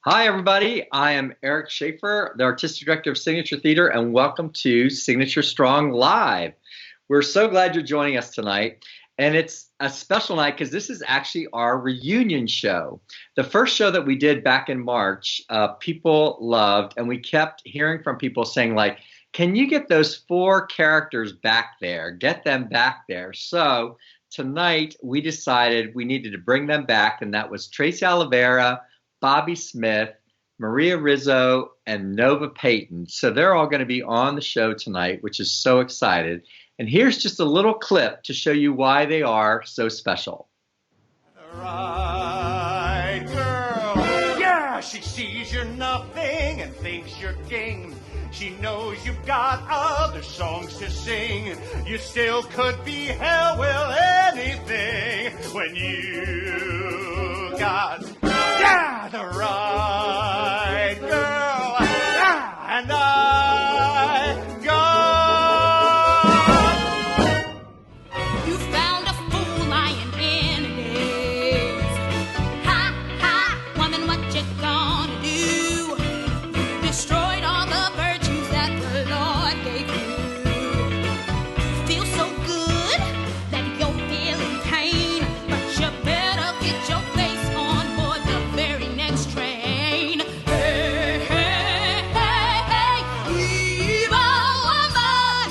Hi, everybody. I am Eric Schaeffer, the Artistic Director of Signature Theater, and welcome to Signature Strong Live. We're so glad you're joining us tonight. And it's a special night because this is actually our reunion show. The first show that we did back in March, people loved, and we kept hearing from people saying, like, can you get those four characters back there? Get them back there. So tonight we decided we needed to bring them back, and that was Tracy Olivera, Bobby Smith, Maria Rizzo, and Nova Payton. So they're all going to be on the show tonight, which is so excited. And here's just a little clip to show you why they are so special. Right, girl. Yeah, she sees you're nothing and thinks you're king. She knows you've got other songs to sing. You still could be hell, well, anything when you got, yeah, the right girl. Yeah, and I got. You found a fool lying in his. Ha, ha, woman, what you gonna do? You destroyed all the virtues that the Lord gave you. Feel so good that you're feeling pain, but you better get your face on board the very next train. Hey, hey, hey, hey, evil woman,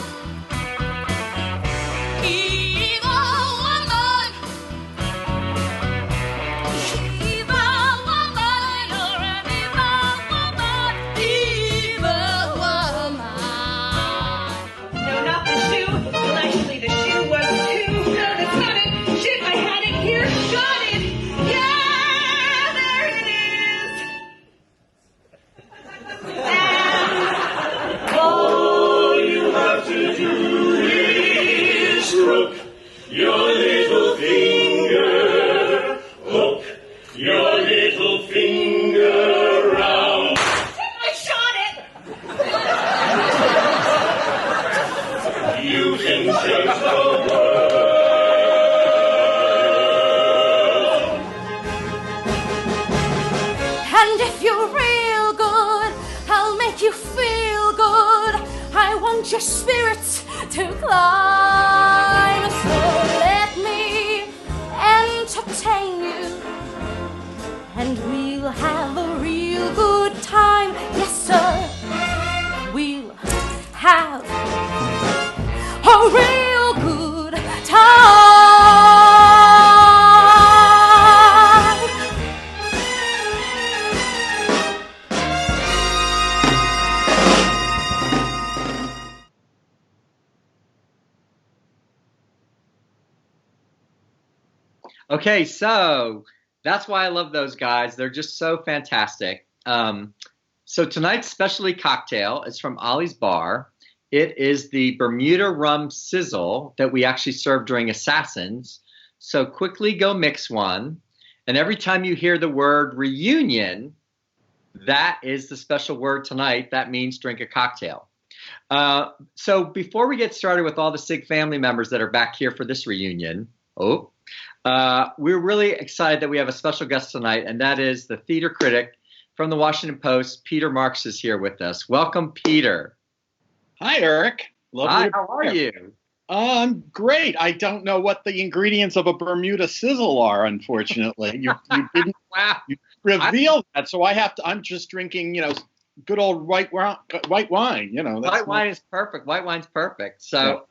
evil woman, evil woman, you're an evil woman, evil woman. No, not the shoe. Well, actually, the shoe was too. No, that's not it. Shit, I had it here. Got it. Yeah, there it is. All you have to do is hook your little finger, hook your little finger round. I shot it. You can change the world. And if you're real good, I'll make you feel good. I want your spirits to climb. So let me entertain you, and we'll have a real good time. Yes, sir, we'll have a real good time. Okay, so that's why I love those guys. They're just so fantastic. So tonight's specialty cocktail is from Ollie's Bar. It is the Bermuda Rum Sizzle that we actually serve during Assassins. So quickly go mix one. And every time you hear the word reunion, that is the special word tonight. That means drink a cocktail. So before we get started with all the SIG family members that are back here for this reunion, we're really excited that we have a special guest tonight, and that is the theater critic from the Washington Post, Peter Marks, is here with us. Welcome, Peter. Hi, Eric. Hi, how are you? I'm great. I don't know what the ingredients of a Bermuda sizzle are, unfortunately. You didn't Wow. reveal that, so I'm just drinking, good old white wine. White wine is perfect. White wine's perfect. So,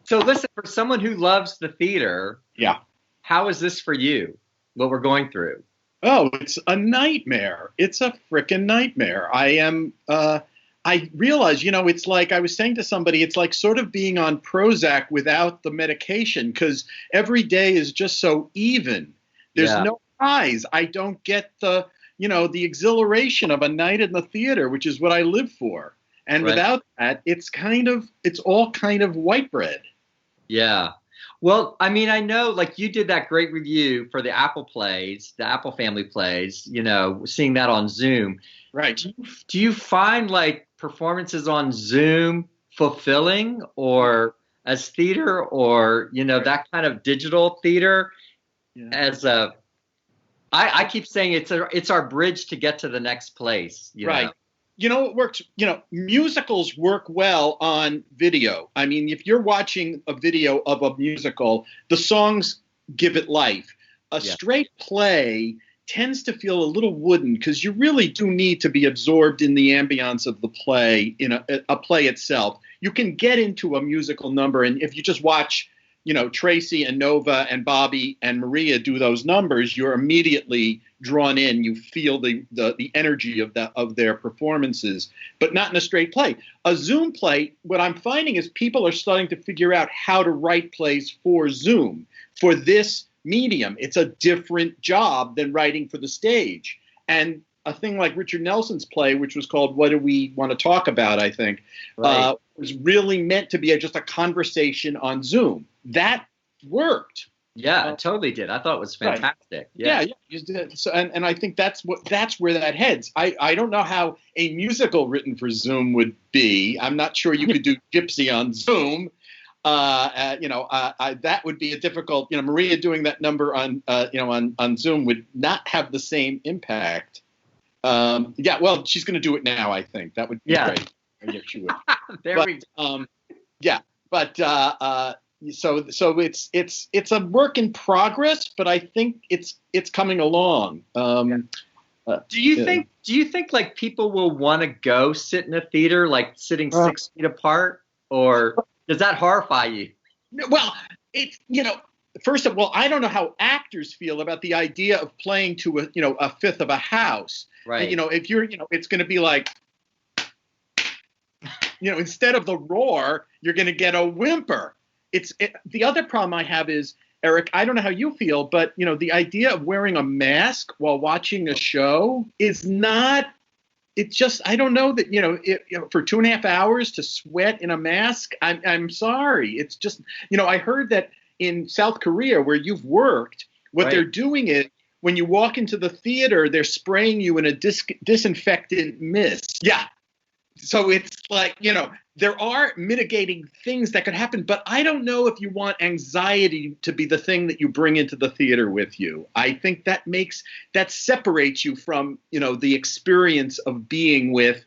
so listen, for someone who loves the theater, Yeah. how is this for you, what we're going through? Oh, it's a nightmare. It's a frickin' nightmare. I realize, it's like I was saying to somebody, it's like sort of being on Prozac without the medication, because every day is just so even. There's no highs. I don't get the exhilaration of a night in the theater, which is what I live for. And without that, it's all kind of white bread. Yeah. Well, I mean, I know, like, you did that great review for the Apple plays, the Apple family plays, seeing that on Zoom. Right. Do you find, like, performances on Zoom fulfilling, or as theater, or, that kind of digital theater as a I keep saying it's our bridge to get to the next place. Right. Know? You know, it works. You know, musicals work well on video. I mean, if you're watching a video of a musical, the songs give it life. A straight play tends to feel a little wooden because you really do need to be absorbed in the ambience of the play, in a play itself. You can get into a musical number, and if you just watch, you know, Tracy and Nova and Bobby and Maria do those numbers, you're immediately drawn in. You feel the energy of their performances, but not in a straight play. A Zoom play, what I'm finding is people are starting to figure out how to write plays for Zoom, for this medium. It's a different job than writing for the stage. And a thing like Richard Nelson's play, which was called What Do We Want to Talk About, I think, was really meant to be just a conversation on Zoom. That worked. Yeah, it totally did. I thought it was fantastic. Right. Yeah. So, and I think that's where that heads. I don't know how a musical written for Zoom would be. I'm not sure you could do Gypsy on Zoom. That would be a difficult. You know, Maria doing that number on Zoom would not have the same impact. Well, she's going to do it now. I think that would be great. Yeah, she would. So it's a work in progress, but I think it's coming along. Do you think like people will want to go sit in a theater like sitting 6 feet apart, or does that horrify you? Well, it's, you know, first of all, I don't know how actors feel about the idea of playing to a fifth of a house. Right. You know, if you're, it's going to be like, instead of the roar, you're going to get a whimper. The other problem I have is, Eric, I don't know how you feel, but, the idea of wearing a mask while watching a show is not, it's just, I don't know that, for 2.5 hours to sweat in a mask, I'm sorry. It's just, I heard that in South Korea where you've worked, what they're doing is when you walk into the theater, they're spraying you in a disinfectant mist. Yeah. So it's like, there are mitigating things that could happen, but I don't know if you want anxiety to be the thing that you bring into the theater with you. I think that separates you from, the experience of being with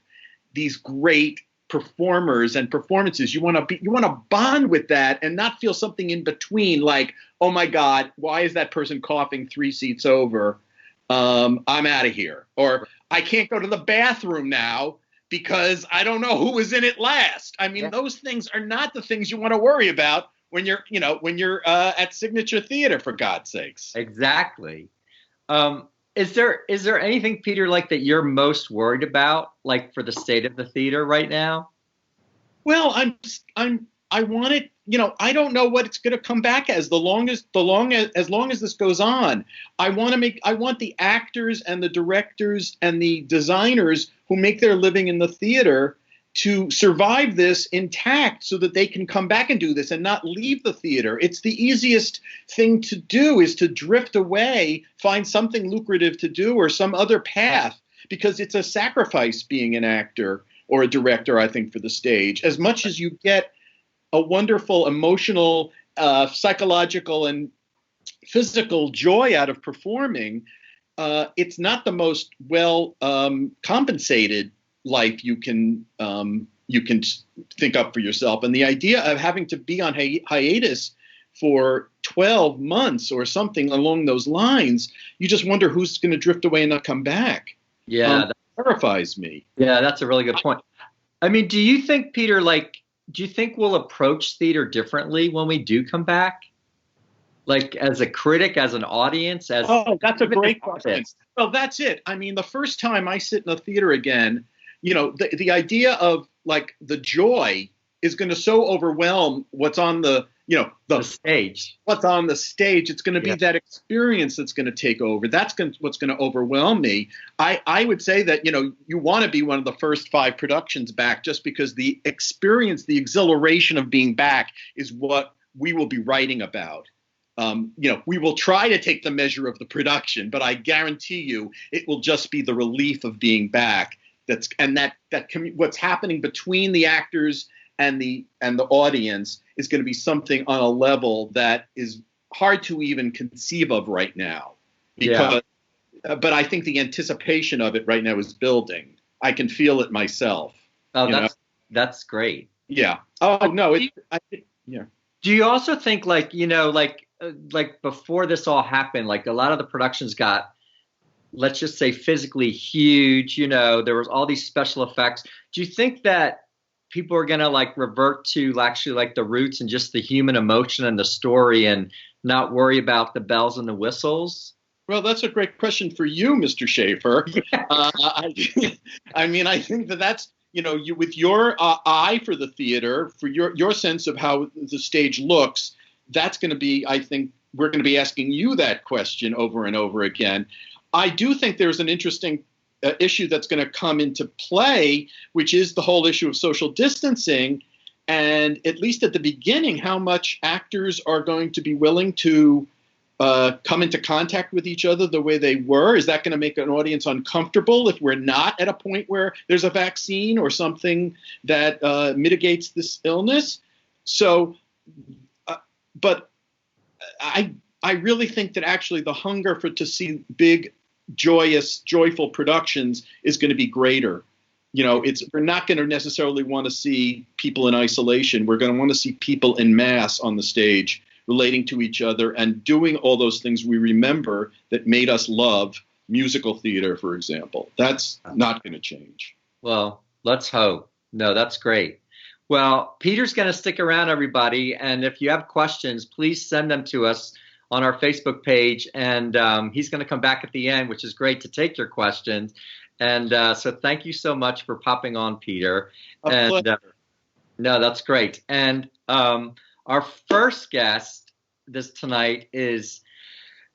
these great performers and performances. You want to bond with that and not feel something in between, like, oh my God, why is that person coughing 3 seats over? I'm out of here. Or I can't go to the bathroom now because I don't know who was in it last. I mean, those things are not the things you want to worry about when you're at Signature Theater, for God's sakes. Exactly. Is there anything, Peter, like that you're most worried about, like for the state of the theater right now? Well, I want it. I don't know what it's going to come back as. As long as this goes on, I want the actors and the directors and the designers who make their living in the theater to survive this intact so that they can come back and do this and not leave the theater. It's the easiest thing to do is to drift away, find something lucrative to do or some other path, because it's a sacrifice being an actor or a director, I think, for the stage. As much as you get a wonderful emotional, psychological, and physical joy out of performing, it's not the most well compensated life you can think up for yourself. And the idea of having to be on hiatus for 12 months or something along those lines, you just wonder who's going to drift away and not come back. Yeah, that terrifies me. Yeah, that's a really good point. I mean, do you think, Peter, do you think we'll approach theater differently when we do come back? Like as a critic, as an audience, that's a great question. Well, that's it. I mean, the first time I sit in a theater again, the idea of like the joy is going to so overwhelm what's on the stage. What's on the stage? It's going to be that experience that's going to take over. What's going to overwhelm me. I would say that you want to be one of the first 5 productions back, just because the experience, the exhilaration of being back is what we will be writing about. We will try to take the measure of the production, but I guarantee you it will just be the relief of being back. What's happening between the actors and the audience is going to be something on a level that is hard to even conceive of right now, because but I think the anticipation of it right now is building. I can feel it myself. Oh, that's great. Yeah. Oh no, yeah. Do you also think like before this all happened, like a lot of the productions got, let's just say, physically huge, there was all these special effects. Do you think that people are going to like revert to actually like the roots and just the human emotion and the story and not worry about the bells and the whistles? Well, that's a great question for you, Mr. Schaeffer. I mean, I think that's, you with your eye for the theater, for your sense of how the stage looks, that's going to be, I think, we're going to be asking you that question over and over again. I do think there's an interesting issue that's going to come into play, which is the whole issue of social distancing. And at least at the beginning, how much actors are going to be willing to come into contact with each other the way they were. Is that going to make an audience uncomfortable if we're not at a point where there's a vaccine or something that mitigates this illness? So, but I really think that actually the hunger to see big, joyful productions is going to be greater. We're not going to necessarily want to see people in isolation. We're going to want to see people in mass on the stage, relating to each other and doing all those things we remember that made us love musical theater, for example. That's not going to change. Well, let's hope. No, that's great. Well, Peter's going to stick around, everybody. And if you have questions, please send them to us on our Facebook page. And he's going to come back at the end, which is great to take your questions. And so thank you so much for popping on, Peter. No, that's great. And our first guest tonight is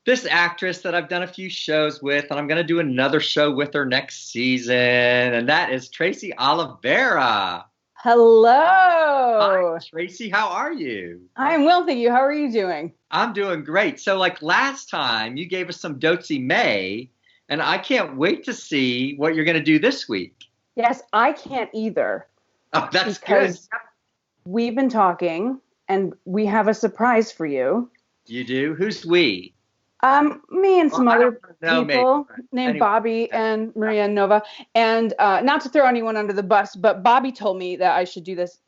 this actress that I've done a few shows with, and I'm going to do another show with her next season, and that is Tracy Olivera. Hello. Hi, Tracy. How are you? I'm well, thank you. How are you doing? I'm doing great. So, like last time, you gave us some Dotsy May, and I can't wait to see what you're going to do this week. Yes, I can't either. Oh, that's good. We've been talking, and we have a surprise for you. You do? Who's we? Me and some other people named anyway. Bobby and Maria and Nova. And not to throw anyone under the bus, but Bobby told me that I should do this.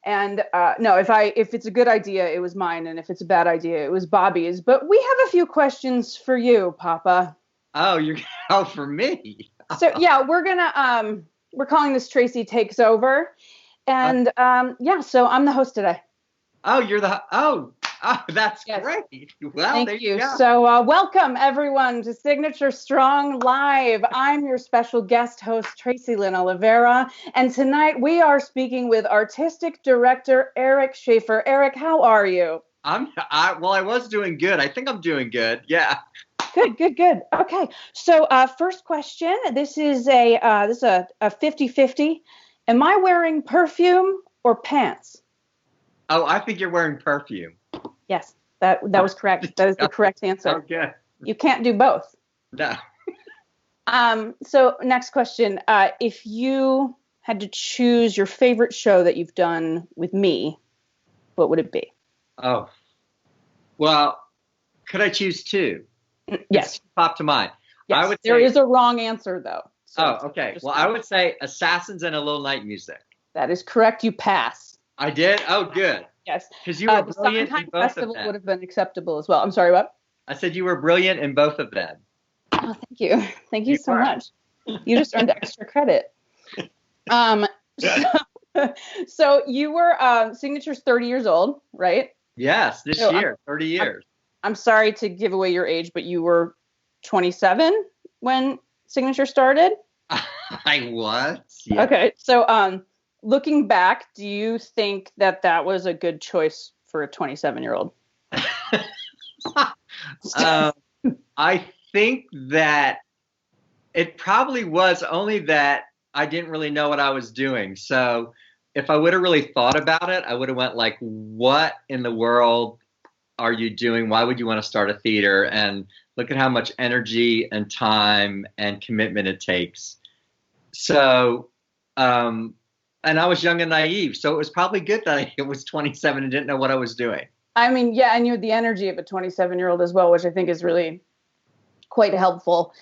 And no, if it's a good idea, it was mine, and if it's a bad idea, it was Bobby's. But we have a few questions for you, Papa. Oh, for me. So yeah, we're calling this Tracy Takes Over, and so I'm the host today. Oh, you're that's great. Well, thank you. So welcome everyone to Signature Strong Live. I'm your special guest host, Tracy Lynn Olivera, and tonight we are speaking with artistic director Eric Schaeffer. Eric, how are you? I was doing good. I think I'm doing good. Yeah. Good. Okay. So first question. This is a 50-50. Am I wearing perfume or pants? Oh, I think you're wearing perfume. Yes, that was correct. That is the correct answer. Okay. You can't do both. No. So next question. If you had to choose your favorite show that you've done with me, what would it be? Oh. Well, could I choose two? Yes. Pop to mind. Yes. There is a wrong answer, though. So okay. Well, I would say Assassins and a Little Night Music. That is correct. You pass. I did? Oh, good. Yes. Because you were brilliant in both Festival of them. Would have been acceptable as well. I'm sorry, what? I said you were brilliant in both of them. Oh, thank you. Thank you so much. You just earned extra credit. So you were Signature's 30 years old, right? Yes, this year, 30 years. I'm sorry to give away your age, but you were 27 when Signature started? I was. Yeah. Okay. So looking back, do you think that was a good choice for a 27-year-old? I think that it probably was, only that I didn't really know what I was doing. So if I would have really thought about it, I would have went like, what in the world are you doing? Why would you want to start a theater? And look at how much energy and time and commitment it takes. So, and I was young and naive, so it was probably good that I was 27 and didn't know what I was doing. I mean, yeah, and you had the energy of a 27-year-old as well, which I think is really quite helpful.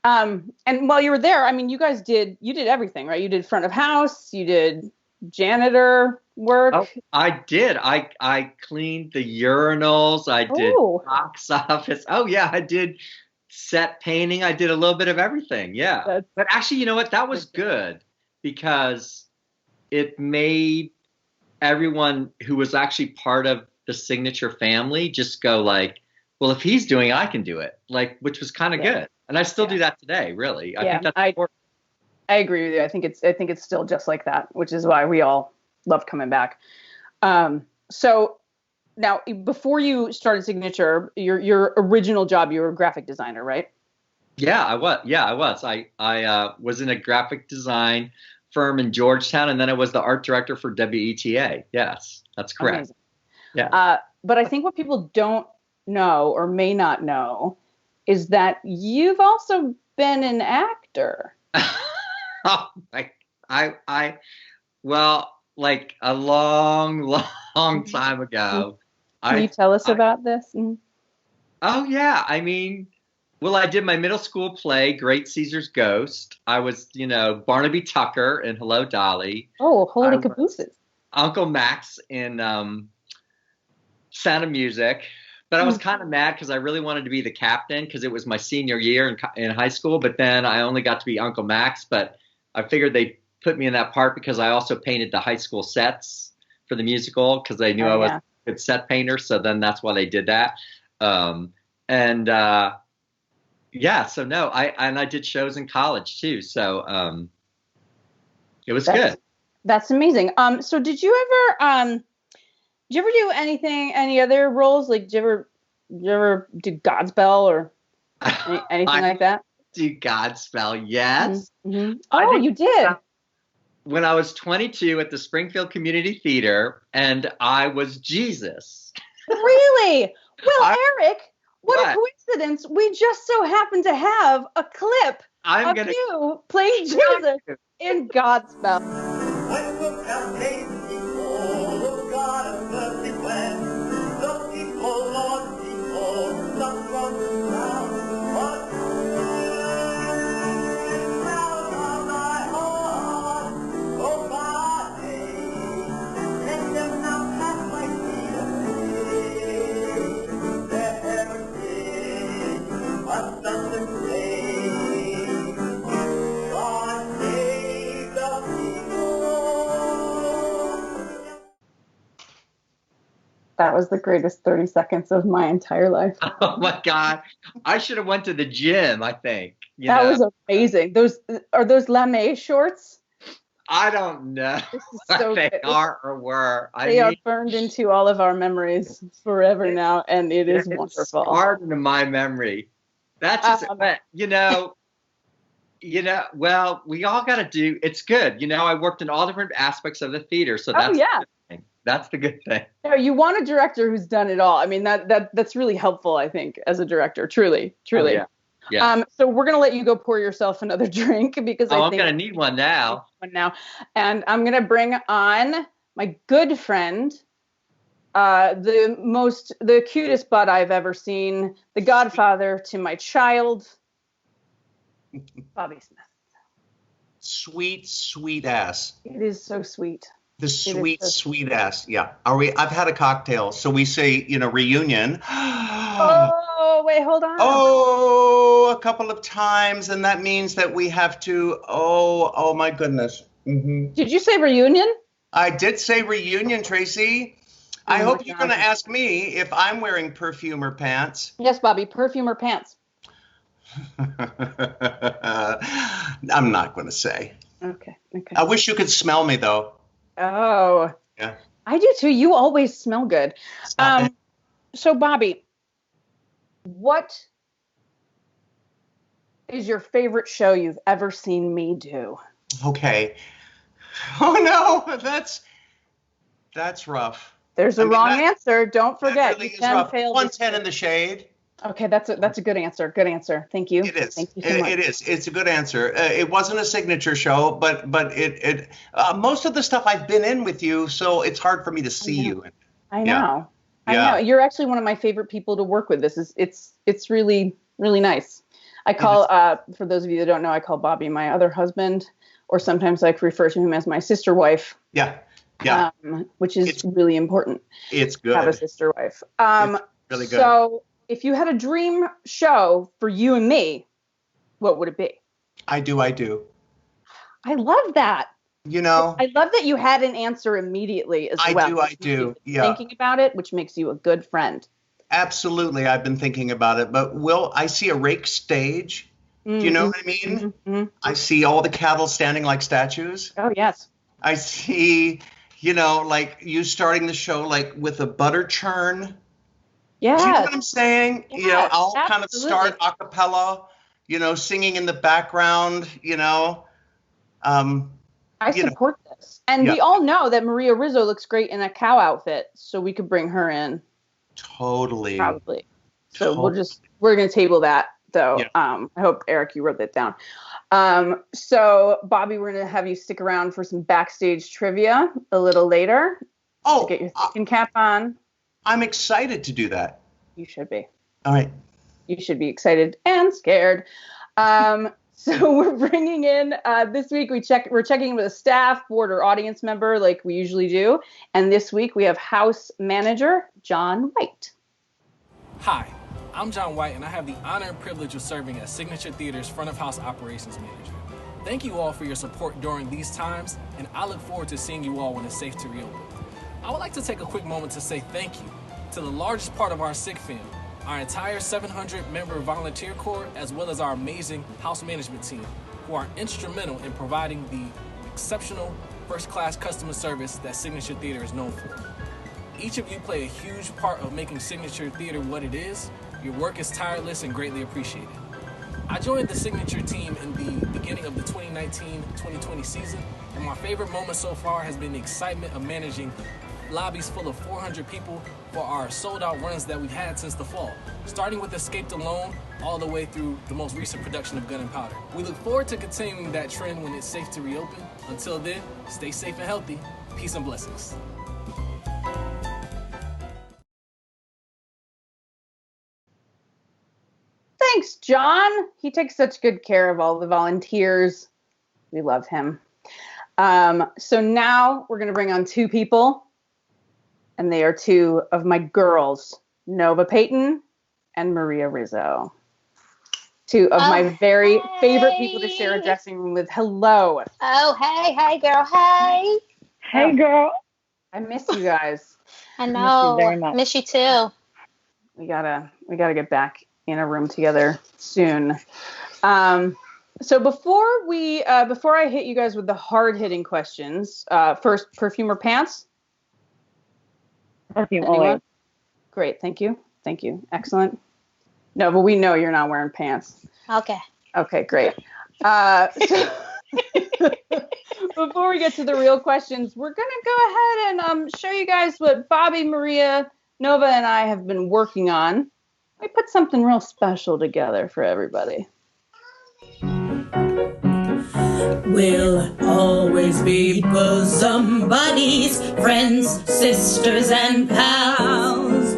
And while you were there, I mean, you did everything, right? You did front of house, you did janitor work. Oh, I did. I cleaned the urinals. I did Oh. box office. Oh yeah, I did set painting. I did a little bit of everything. Yeah. But actually, you know what? That was good because it made everyone who was actually part of the Signature family just go like, well, if he's doing it, I can do it. Like, which was kind of good. And I still do that today, really. I think that's important. I agree with you. I think it's still just like that, which is why we all love coming back. So now, before you started Signature, your original job, you were a graphic designer, right? Yeah, I was. I was in a graphic design firm in Georgetown, and then I was the art director for WETA. Yes, that's correct. Amazing. Yeah. But I think what people don't know or may not know is that you've also been an actor. Oh my! Well, like a long time ago. Can you tell us about this? Oh yeah, I mean, well, I did my middle school play, Great Caesar's Ghost. I was, Barnaby Tucker in Hello, Dolly. Oh, holy cabooses! Uncle Max in Sound of Music. But I was kind of mad because I really wanted to be the captain because it was my senior year in high school. But then I only got to be Uncle Max. But I figured they put me in that part because I also painted the high school sets for the musical because they knew I was a good set painter. So then that's why they did that. So no, I did shows in college too. So it was good. That's amazing. So did you ever do any other roles? Like, did you ever do Godspell or anything like that? Do Godspell, yes. Mm-hmm. Oh, you did. When I was 22 at the Springfield Community Theater, and I was Jesus. Really? Well, Eric, what a coincidence. We just so happen to have a clip of you playing Jesus in Godspell. When the fountain people of God of mercy when the people, Lord people, some from the ground, but proud of thy heart, oh my name, let them not pass my feet away, their heritage, must understand, God save the people. That was the greatest 30 seconds of my entire life. Oh my God. I should have went to the gym, I think. That was amazing. Are those lame shorts? I don't know So what they are or were. They are burned into all of our memories forever now, and it is wonderful. It's hard into my memory. That's just, well, we all got to do, it's good. I worked in all different aspects of the theater, so that's That's the good thing. No, you want a director who's done it all. I mean, that's really helpful, I think, as a director. Truly. Oh, yeah. So we're gonna let you go pour yourself another drink because I'm gonna need one now. And I'm gonna bring on my good friend, the cutest butt I've ever seen, the godfather to my child, Bobby Smith. Sweet ass. It is so sweet. The sweet ass. Yeah. I've had a cocktail. So we say, reunion. Oh, wait, hold on. Oh, a couple of times. And that means that we have to, oh my goodness. Mm-hmm. Did you say reunion? I did say reunion, Tracy. I hope you're going to ask me if I'm wearing perfume or pants. Yes, Bobby, perfume or pants. I'm not going to say. Okay. I wish you could smell me, though. Oh, yeah. I do too. You always smell good. So Bobby, what is your favorite show you've ever seen me do? Okay. Oh no, that's rough. There's a wrong answer. Don't forget. Really you can fail. 110 in the Shade. Okay, that's a good answer. Good answer. Thank you. It is. Thank you so much. It is. It's a good answer. It wasn't a signature show, but it most of the stuff I've been in with you, so it's hard for me to see you. I know. I know. You're actually one of my favorite people to work with. It's really, really nice. I call, for those of you that don't know, I call Bobby my other husband, or sometimes I refer to him as my sister wife. Yeah. Which is really important. It's good. Have a sister wife. It's really good. So if you had a dream show for you and me, what would it be? I do. I love that. You know, I love that you had an answer immediately as well. I do. Yeah. Thinking about it, which makes you a good friend. Absolutely. I've been thinking about it, but I see a rake stage. Do you know what I mean? Mm-hmm. I see all the cattle standing like statues. Oh, yes. I see, like you starting the show like with a butter churn. Yeah. Do you know what I'm saying? Yes, I'll absolutely. kind of start a cappella, singing in the background, I support this. And we all know that Maria Rizzo looks great in a cow outfit, so we could bring her in. Totally. Probably. So we're going to table that, though. Yeah. I hope, Eric, you wrote that down. So, Bobby, we're going to have you stick around for some backstage trivia a little later. Oh, to get your thinking cap on. I'm excited to do that. You should be. All right. You should be excited and scared. So we're bringing in this week we're checking with a staff, board, or audience member like we usually do. And this week we have house manager John White. Hi, I'm John White, and I have the honor and privilege of serving as Signature Theater's front of house operations manager. Thank you all for your support during these times, and I look forward to seeing you all when it's safe to reopen. I would like to take a quick moment to say thank you to the largest part of our SIG family, our entire 700-member volunteer corps, as well as our amazing house management team, who are instrumental in providing the exceptional first-class customer service that Signature Theater is known for. Each of you play a huge part of making Signature Theater what it is. Your work is tireless and greatly appreciated. I joined the Signature team in the beginning of the 2019-2020 season, and my favorite moment so far has been the excitement of managing lobbies full of 400 people for our sold-out runs that we've had since the fall, starting with Escaped Alone all the way through the most recent production of Gun and Powder. We look forward to continuing that trend when it's safe to reopen. Until then, stay safe and healthy. Peace and blessings. Thanks, John. He takes such good care of all the volunteers. We love him. So now we're going to bring on two people, and they are two of my girls, Nova Payton and Maria Rizzo. Two of my very favorite people to share a dressing room with. Hello. Oh, hey, girl, hey. Hey, girl. I miss you guys. I know. Miss you very much. Miss you too. We gotta get back in a room together soon. So before I hit you guys with the hard-hitting questions, first, perfume or pants? Perfume, anyone? always. Great, thank you. Excellent. No, but we know you're not wearing pants. Okay, great. So before we get to the real questions, we're gonna go ahead and show you guys what Bobby, Maria, Nova, and I have been working on. We put something real special together for everybody. We'll always be bosom buddies, friends, sisters, and pals.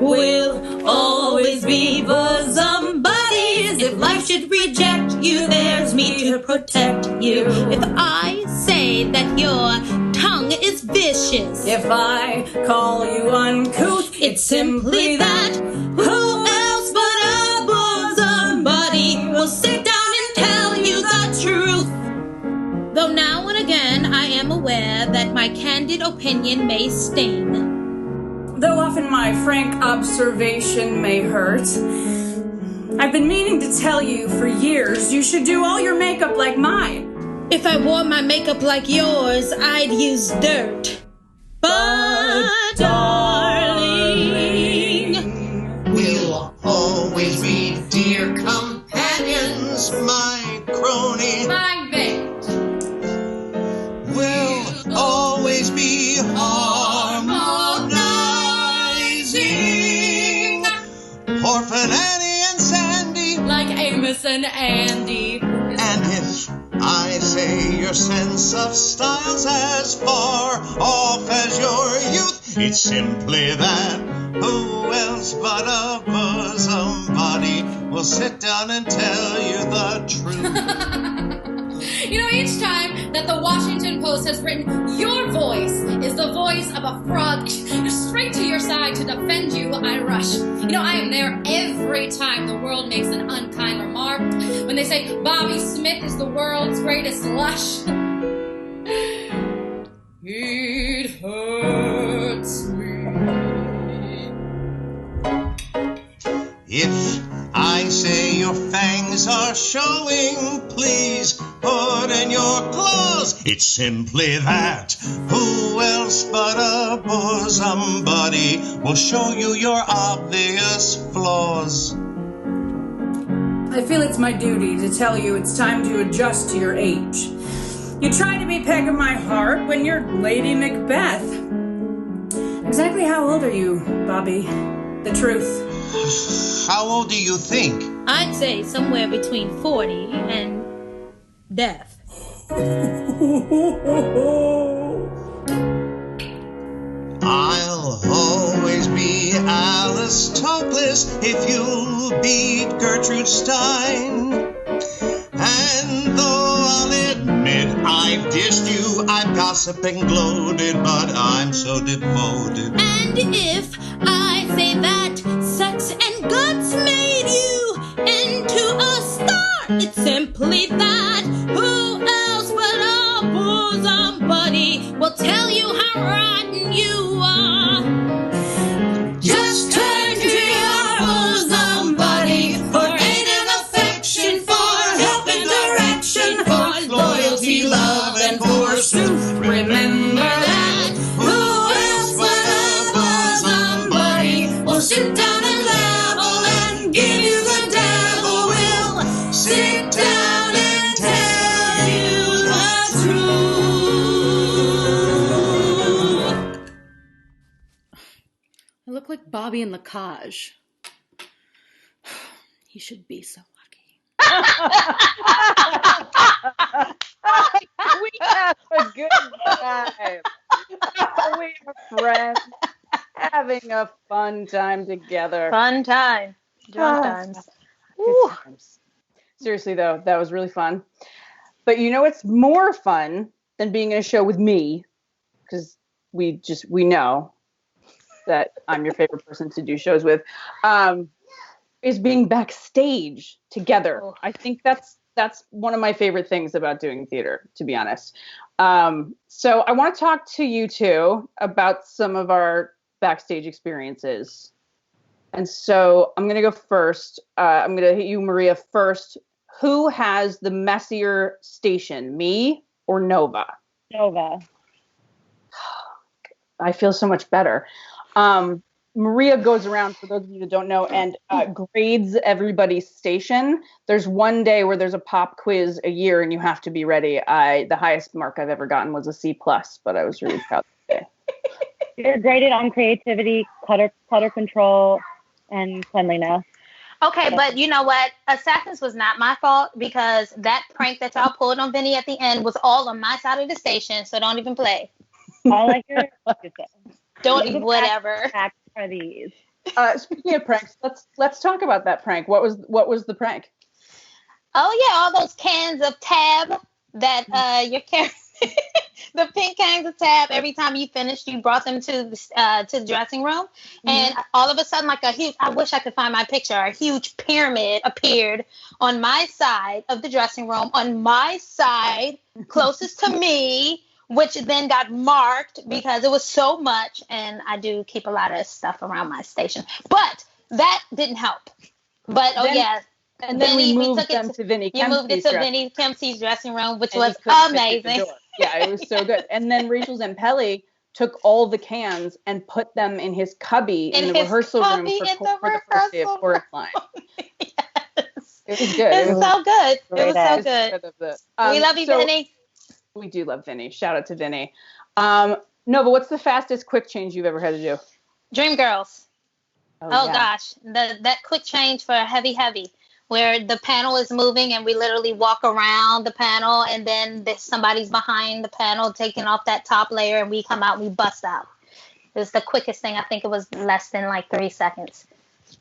We'll always be bosom buddies. If life should reject you, there's me to protect you. If I say that your tongue is vicious, if I call you uncouth, it's simply that. Who else but a bosom buddy will sit down and tell you the truth? Though now and again I am aware that my candid opinion may sting. Though often my frank observation may hurt, I've been meaning to tell you for years you should do all your makeup like mine. If I wore my makeup like yours, I'd use dirt. But darling, we'll always be dear companions, my crony. My mate. We'll always be harmonizing. Orphan Annie and Sandy, like Amos and Andy. And if I say your sense of style's as far off as your youth, it's simply that. Who else but a bosom buddy will sit down and tell you the truth. You know, each time that the Washington Post has written, your voice is the voice of a frog, straight to your side to defend you, I rush. You know, I am there every time the world makes an unkind remark. When they say Bobby Smith is the world's greatest lush. It hurts me. If I say your fangs are showing, please put in your claws. It's simply that. Who else but a bosom buddy will show you your obvious flaws? I feel it's my duty to tell you it's time to adjust to your age. You try to be peg of my heart when you're Lady Macbeth. Exactly how old are you, Bobby? The truth. How old do you think? I'd say somewhere between 40 and death. I'll always be Alice Toklas if you'll beat Gertrude Stein. And though I'll admit I've dissed you, I'm gossiping gloated, but I'm so devoted. And if I say that sex and guts made you into a star, it's simply that. Who else but a bosom buddy will tell you how rotten you are? Just turn to your bosom buddy for aid and affection, for help and direction, for loyalty, love, and forsooth. Remember that. Who else but a bosom buddy will sit down and level and give you the devil? Will sit down and tell you the truth. I look like Bobby in the CAGE. He should be so lucky. We have a good time. We are friends having a fun time together. Fun time. Drunk times. Good times. Seriously, though, that was really fun. But you know what's more fun than being in a show with me? Because we know that I'm your favorite person to do shows with. Is being backstage together. Oh. I think that's one of my favorite things about doing theater, to be honest. So I want to talk to you two about some of our backstage experiences. And so I'm going to go first. I'm going to hit you, Maria, first. Who has the messier station, me or Nova? Nova. I feel so much better. Maria goes around, for those of you that don't know, and grades everybody's station. There's one day where there's a pop quiz a year, and you have to be ready. The highest mark I've ever gotten was a C+, but I was really proud that day. You're graded on creativity, clutter control, and cleanliness. Okay, but you know what? Assassins was not my fault because that prank that y'all pulled on Vinny at the end was all on my side of the station, so don't even play. All I hear is Don't whatever. Are these? Speaking of pranks, let's talk about that prank. What was the prank? Oh yeah, all those cans of Tab that you're carrying. The pink cans of Tab. Every time you finished, you brought them to the dressing room, and all of a sudden, like a huge. I wish I could find my picture. A huge pyramid appeared on my side of the dressing room, on my side, closest to me, which then got marked because it was so much, and I do keep a lot of stuff around my station. But that didn't help. But, and then we moved them to Vinny Kempsey's. You moved it to Vinny Kempsey's dressing room, which and was amazing. Yeah, it was so good. And then Rachel Zampelli took all the cans and put them in his cubby in the rehearsal room for the first day of Chorus Line. Yes. It was good. It was so good. It was so good. We love you, Vinny. We do love Vinny. Shout out to Vinny. Nova, what's the fastest quick change you've ever had to do? DREAMGIRLS. Oh yeah. gosh, that quick change for heavy, where the panel is moving and we literally walk around the panel and then somebody's behind the panel taking off that top layer and we come out and we bust out. It was the quickest thing. I think it was less than like 3 seconds.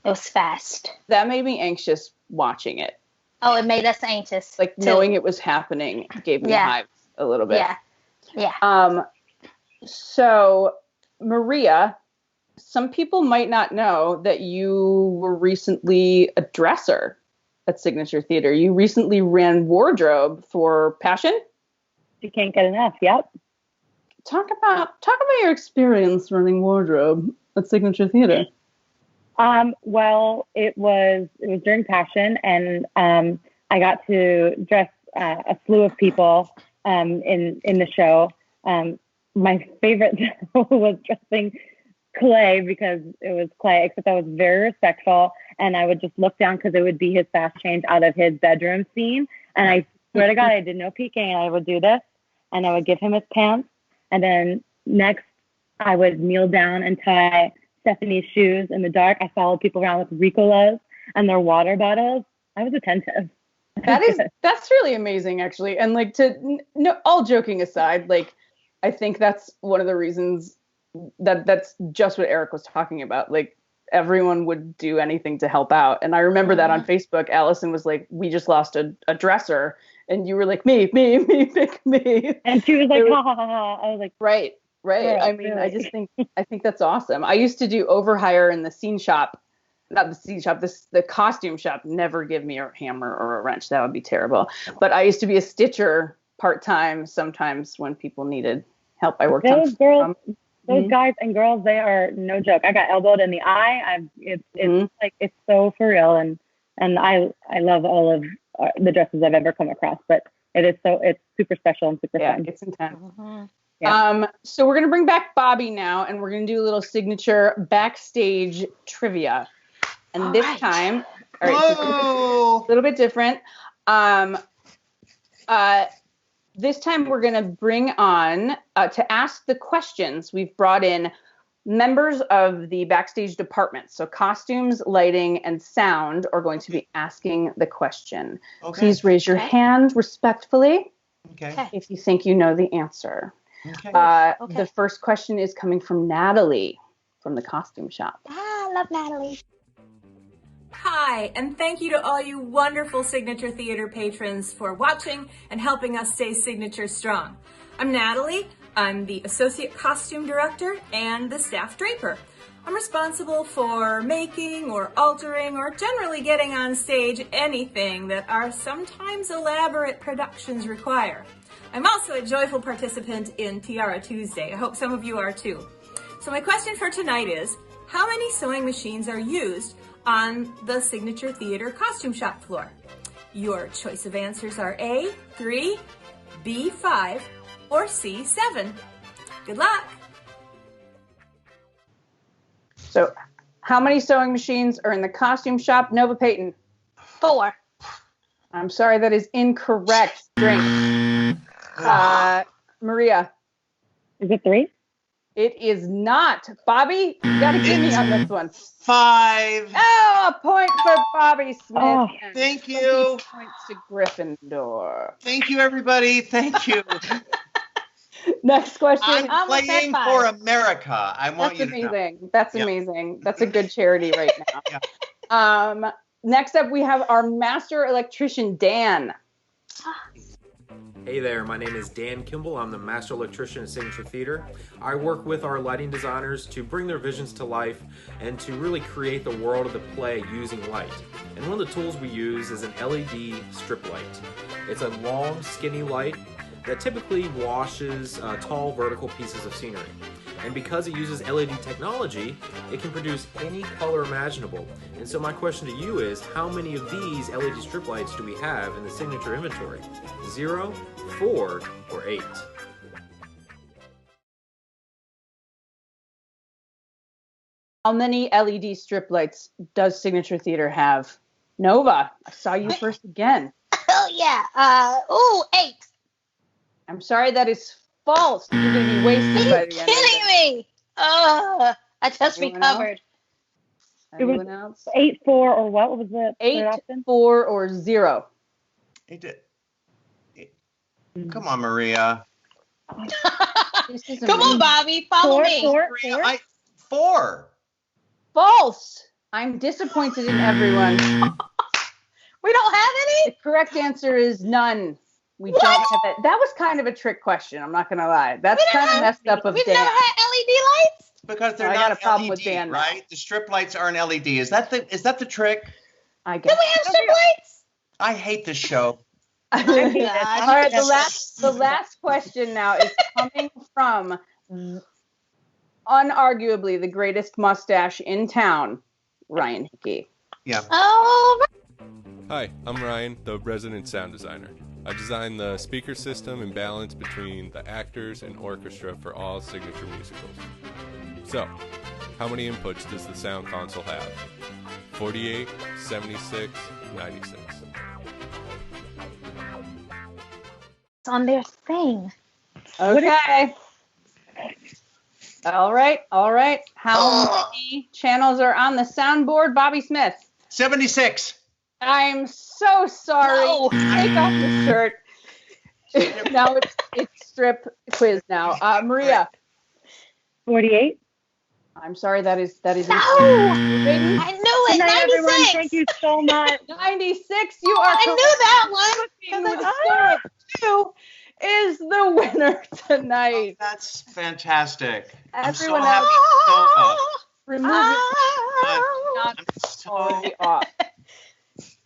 It was fast. That made me anxious watching it. Oh, it made us anxious. Like too. knowing it was happening gave me hives a little bit. Yeah. So Maria, some people might not know that you were recently a dresser at Signature Theater. You recently ran wardrobe for Passion. You can't get enough. Yep. Talk about your experience running wardrobe at Signature Theater. Well, it was during Passion, and I got to dress a slew of people in the show. My favorite was dressing Clay, because it was Clay, except I was very respectful, and I would just look down because it would be his fast change out of his bedroom scene. And I swear to God, I did no peeking. I would do this, and I would give him his pants, and then next I would kneel down and tie Stephanie's shoes in the dark. I followed people around with Ricolas and their water bottles. I was attentive. That's really amazing, actually. And like, all joking aside, like, I think that's one of the reasons that's just what Eric was talking about. Like, everyone would do anything to help out. And I remember that on Facebook, Allison was like, we just lost a dresser. And you were like, me, pick me. And she was like, ha, ha, ha, ha. I was like, right. Yeah, I mean, really. I think that's awesome. I used to do overhire in the scene shop, not the scene shop, the costume shop. Never give me a hammer or a wrench. That would be terrible. But I used to be a stitcher part-time sometimes when people needed help. I worked those on girls, those guys and girls, they are no joke. I got elbowed in the eye. It's like, it's so for real. And I love all of the dresses I've ever come across, but it's super special and super fun. It's intense. Yeah. So we're going to bring back Bobby now, and we're going to do a little signature backstage trivia. And this time, all right, so a little bit different. This time we're going to bring on, to ask the questions, we've brought in members of the backstage department. So costumes, lighting, and sound are going to be asking the question. Okay. Please raise your hand respectfully if you think you know the answer. Okay. The first question is coming from Natalie from the costume shop. I love Natalie. Hi, and thank you to all you wonderful Signature Theater patrons for watching and helping us stay Signature strong. I'm Natalie. I'm the Associate Costume Director and the Staff Draper. I'm responsible for making or altering or generally getting on stage anything that our sometimes elaborate productions require. I'm also a joyful participant in Tiara Tuesday. I hope some of you are too. So my question for tonight is, how many sewing machines are used on the Signature Theater costume shop floor? Your choice of answers are A, 3, B, 5, or C, 7. Good luck. So how many sewing machines are in the costume shop? Nova Payton. 4. I'm sorry, that is incorrect. Drink. Maria. Is it 3? It is not. Bobby, you got to give me on this one. 5. Oh, a point for Bobby Smith. Oh, thank you. Points to Gryffindor. Thank you, everybody. Thank you. Next question. I'm playing for America. I want you to know. That's amazing. That's a good charity right now. Next up, we have our master electrician, Dan. Hey there, my name is Dan Kimball. I'm the Master Electrician at Signature Theater. I work with our lighting designers to bring their visions to life and to really create the world of the play using light. And one of the tools we use is an LED strip light. It's a long, skinny light that typically washes tall vertical pieces of scenery. And because it uses LED technology, it can produce any color imaginable. And so my question to you is, how many of these LED strip lights do we have in the Signature inventory? 0, 4, or 8? How many LED strip lights does Signature Theater have? Nova, I saw you first again. Oh, yeah. 8. I'm sorry, that is false. You're going to be wasted by the end. Are you kidding me? Oh, I just recovered. Anyone else? 8, 4, or what was it? 8, 4, or 0. Come on, Maria. Come on, Bobby. Follow me. 4. 4. False. I'm disappointed in everyone. We don't have any? The correct answer is none. We don't have it. That was kind of a trick question. I'm not going to lie. That's kind of messed up of We've Dan. never had LED lights? Because they're I not got a problem LED, with Dan now. right? The strip lights aren't LED. Is that the trick? I Do guess. we have strip lights? I hate this show. All right, the last question now is coming from unarguably the greatest mustache in town, Ryan Hickey. Yeah. Oh, Hi, I'm Ryan, the resident sound designer. I design the speaker system and balance between the actors and orchestra for all signature musicals. So, how many inputs does the sound console have? 48, 76, 96. it's on their thing. Okay. All right. How many channels are on the soundboard, Bobby Smith? 76. I'm so sorry. No. Take off the shirt. Now it's strip quiz now. Maria. 48. I'm sorry, that is No! incorrect. I knew it. Good night, 96. everyone. Thank you so much. 96. You are I correct. knew that one. 'cause With I- a score of 2 is the winner tonight. That's fantastic. Everyone I'm so happy. else So, remove your not I'm so totally off.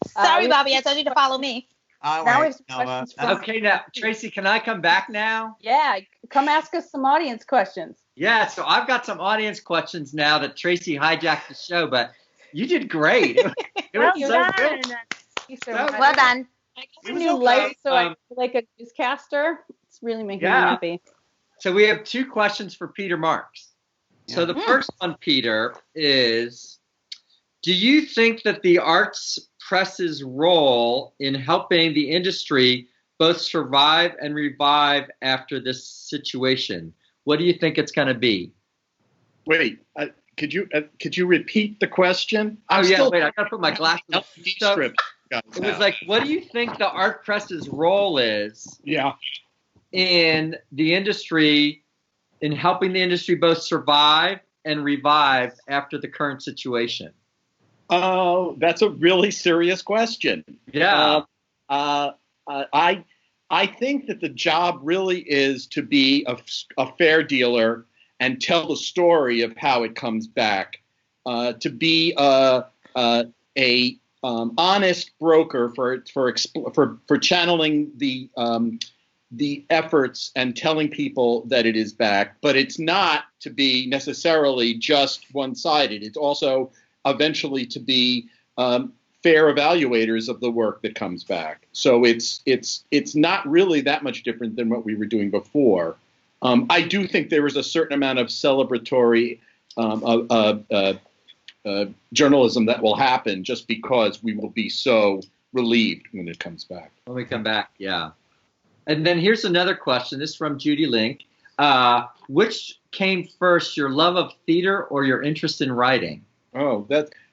Sorry, Bobby. I told you to follow me. all Now we right. have some questions from Okay, now Tracy, can I come back now? Yeah, come ask us some audience questions. Yeah, so I've got some audience questions now that Tracy hijacked the show, but you did great. It was Well so done. good. Thank you so That much. was- Well done. I got It a was new okay. light, so I feel Um, like a newscaster. It's really making me Yeah. happy. So we have 2 questions for Peter Marks. So the first one, Peter, is do you think that the arts press's role in helping the industry both survive and revive after this situation? What do you think it's going to be? Wait, could you repeat the question? Oh, yeah, still wait, I got to put my glasses on. LED So, strips, guys, it was now. like, what do you think the art press's role is Yeah. in the industry, in helping the industry both survive and revive after the current situation? Oh, that's a really serious question. Yeah. I think that the job really is to be a fair dealer and tell the story of how it comes back. To be a honest broker for channeling the efforts and telling people that it is back, but it's not to be necessarily just one-sided. It's also eventually to be fair evaluators of the work that comes back. So it's not really that much different than what we were doing before. I do think there is a certain amount of celebratory journalism that will happen just because we will be so relieved when it comes back. When we come back, yeah. And then here's another question. This is from Judy Link. Which came first, your love of theater or your interest in writing? Oh,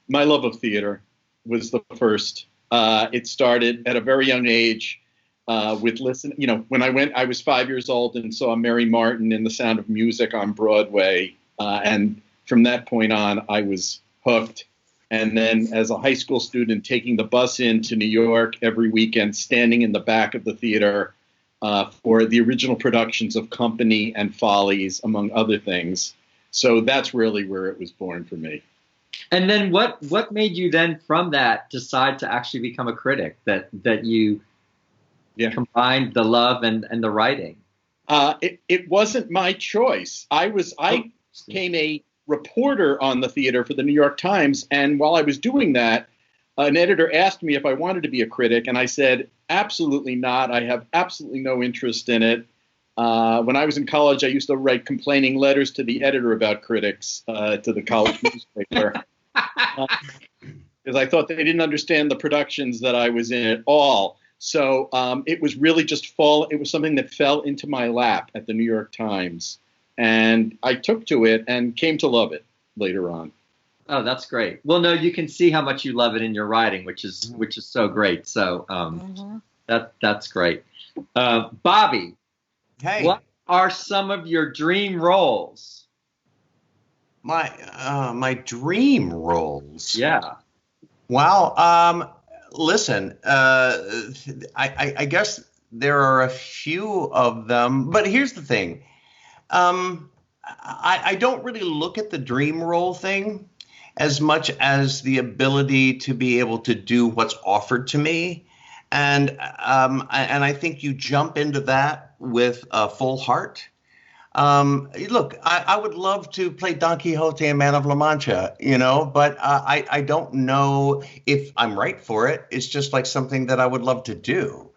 my love of theater was the first. It started at a very young age with when I was 5 years old and saw Mary Martin in The Sound of Music on Broadway. And from that point on, I was hooked. And then as a high school student, taking the bus into New York every weekend, standing in the back of the theater for the original productions of Company and Follies, among other things. So that's really where it was born for me. And then what made you then from that decide to actually become a critic, that you combined the love and the writing? It wasn't my choice. I became a reporter on the theater for the New York Times. And while I was doing that, an editor asked me if I wanted to be a critic. And I said, absolutely not. I have absolutely no interest in it. When I was in college, I used to write complaining letters to the editor about critics, to the college newspaper, because I thought they didn't understand the productions that I was in at all. So it was really it was something that fell into my lap at the New York Times. And I took to it and came to love it later on. Oh, that's great. Well, no, you can see how much you love it in your writing, which is so great. So that's great. Bobby, hey, what are some of your dream roles? My dream roles. Yeah. Wow. Listen, I guess there are a few of them, but here's the thing. I don't really look at the dream role thing as much as the ability to be able to do what's offered to me. And I think you jump into that with a full heart. Look, I would love to play Don Quixote and Man of La Mancha, but I don't know if I'm right for it. It's just like something that I would love to do.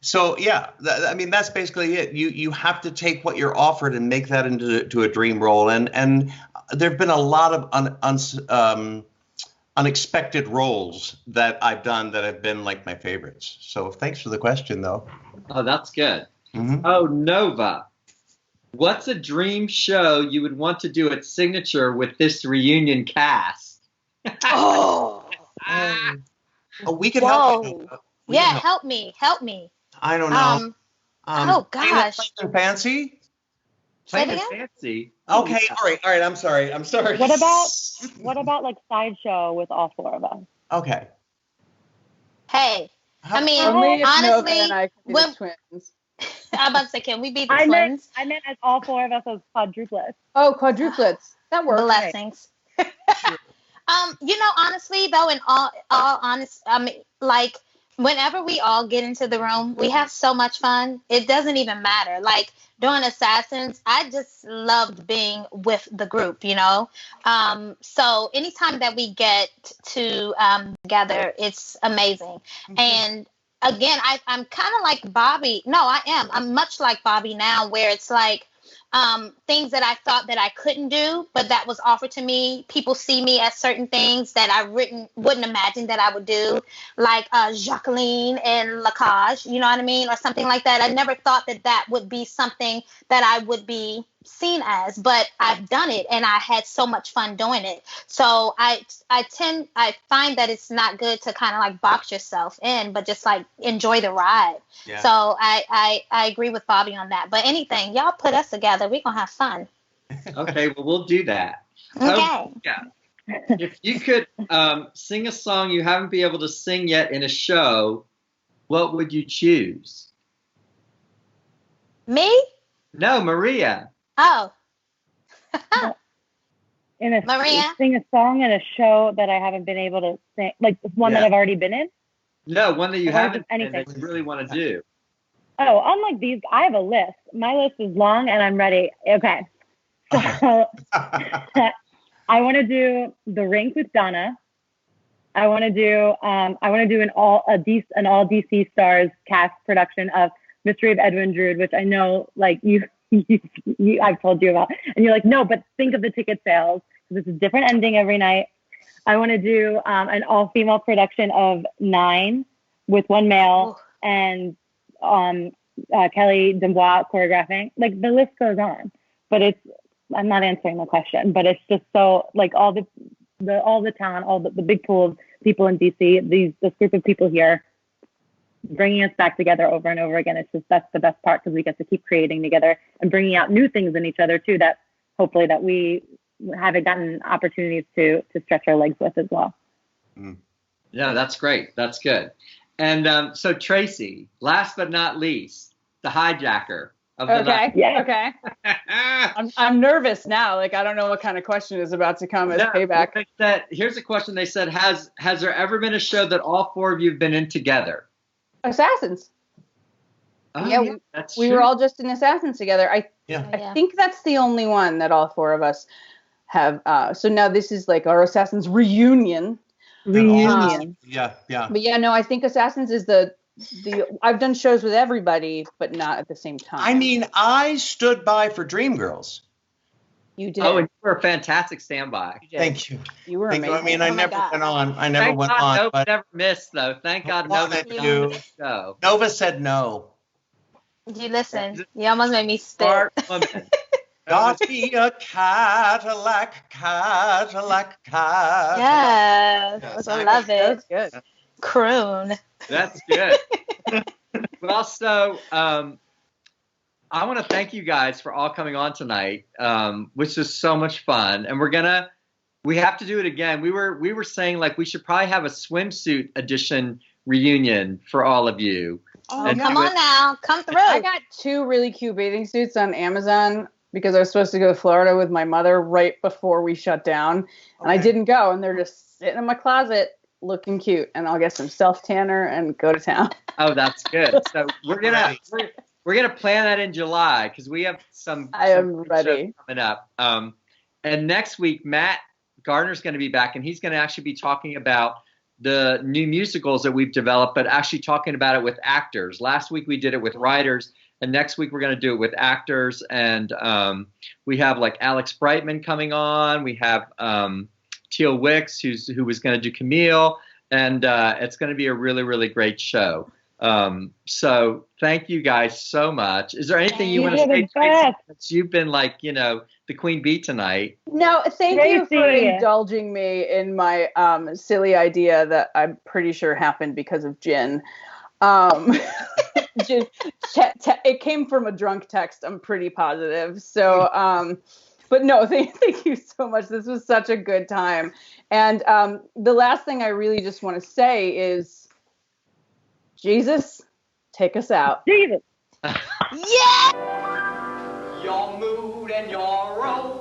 So yeah, that's basically it. You have to take what you're offered and make that into a dream role. And there've been a lot of unexpected roles that I've done that have been like my favorites. So thanks for the question, though. Oh, that's good. Mm-hmm. Oh, Nova. What's a dream show you would want to do at Signature with this reunion cast? We could Whoa. help you. Yeah, help me. I don't know. Oh gosh. Plain Fancy? Say it Plain and again? Fancy. Okay, all right. I'm sorry. What about like sideshow with all four of us? Okay. Hey, I mean, Only if Nova honestly, and I can be when, the twins. I'm about to say, can we be the I meant twins? as all four of us as quadruplets. Oh, quadruplets. That works. Blessings. Honestly though, in all honest, I mean, like whenever we all get into the room, we have so much fun. It doesn't even matter. Like during Assassins, I just loved being with the group, So anytime that we get to together, it's amazing. Mm-hmm. And again, I'm kind of like Bobby. No, I am. I'm much like Bobby now, where it's like things that I thought that I couldn't do, but that was offered to me. People see me as certain things that I wouldn't imagine that I would do, like Jacqueline and Lacage, you know what I mean, or something like that. I never thought that would be something that I would be seen as, but I've done it and I had so much fun doing it. So I find that it's not good to kind of like box yourself in, but just like enjoy the ride. Yeah. So I agree with Bobby on that. But anything, y'all put us together, we're gonna have fun. Okay, well we'll do that. Okay. Yeah. If you could sing a song you haven't been able to sing yet in a show, what would you choose? Me? No, Maria. Oh. Maria? Sing a song in a show that I haven't been able to sing, like one that I've already been in? No, one that you haven't been in that you really want to do. Oh, unlike these, I have a list. My list is long and I'm ready. Okay. So I want to do The Rink with Donna. I want to do an all DC Stars cast production of Mystery of Edwin Drood, which I know like I've told you about, and you're like, no, but think of the ticket sales because it's a different ending every night. I want to do an all-female production of 9 with one male and Kelly Dubois choreographing. Like the list goes on, but I'm not answering the question, but it's just so like all the talent, all the big pool of people in DC, this group of people here, bringing us back together over and over again. It's just, that's the best part, because we get to keep creating together and bringing out new things in each other too, that hopefully that we haven't gotten opportunities to stretch our legs with as well. Yeah, that's great. That's good. And so Tracy, last but not least, the hijacker of the night. Yeah. Okay. I'm nervous now. Like, I don't know what kind of question is about to come as payback. Here's a question. They said, has there ever been a show that all 4 of you have been in together? Assassins. Oh, yeah, we were all just in Assassins together. I think that's the only one that all 4 of us have. So now this is like our Assassins reunion. Yeah. But yeah, no, I think Assassins is the I've done shows with everybody, but not at the same time. I mean, I stood by for DREAMGIRLS. You did. Oh, and you were a fantastic standby. Thank you. You were amazing. I mean, I never went on. I never went on. Nova never missed, though. Thank God Nova didn't go. Nova said no. You listen. You almost made me spit. Smart woman. Got me a Cadillac. Yes, I love it. That's good. Croon. That's good. Well, so I want to thank you guys for all coming on tonight, which was so much fun. And we have to do it again. We were saying like we should probably have a swimsuit edition reunion for all of you. Oh, come on now. Come through. I got 2 really cute bathing suits on Amazon because I was supposed to go to Florida with my mother right before we shut down. And I didn't go, and they're just sitting in my closet looking cute. And I'll get some self-tanner and go to town. Oh, that's good. So we're gonna plan that in July because we have some ready coming up. And next week, Matt Gardner's going to be back, and he's going to actually be talking about the new musicals that we've developed, but actually talking about it with actors. Last week we did it with writers, and next week we're going to do it with actors. And we have like Alex Brightman coming on. We have Teal Wicks, who was going to do Camille, and it's going to be a really, really great show. So thank you guys so much. Is there anything you want to say, Tracy, since you've been like, the queen bee tonight? No, thank you for indulging me in my silly idea that I'm pretty sure happened because of gin. It came from a drunk text, I'm pretty positive. So, but no, thank you so much. This was such a good time. And the last thing I really just want to say is, Jesus, take us out. Jesus. Yeah! Your mood and your role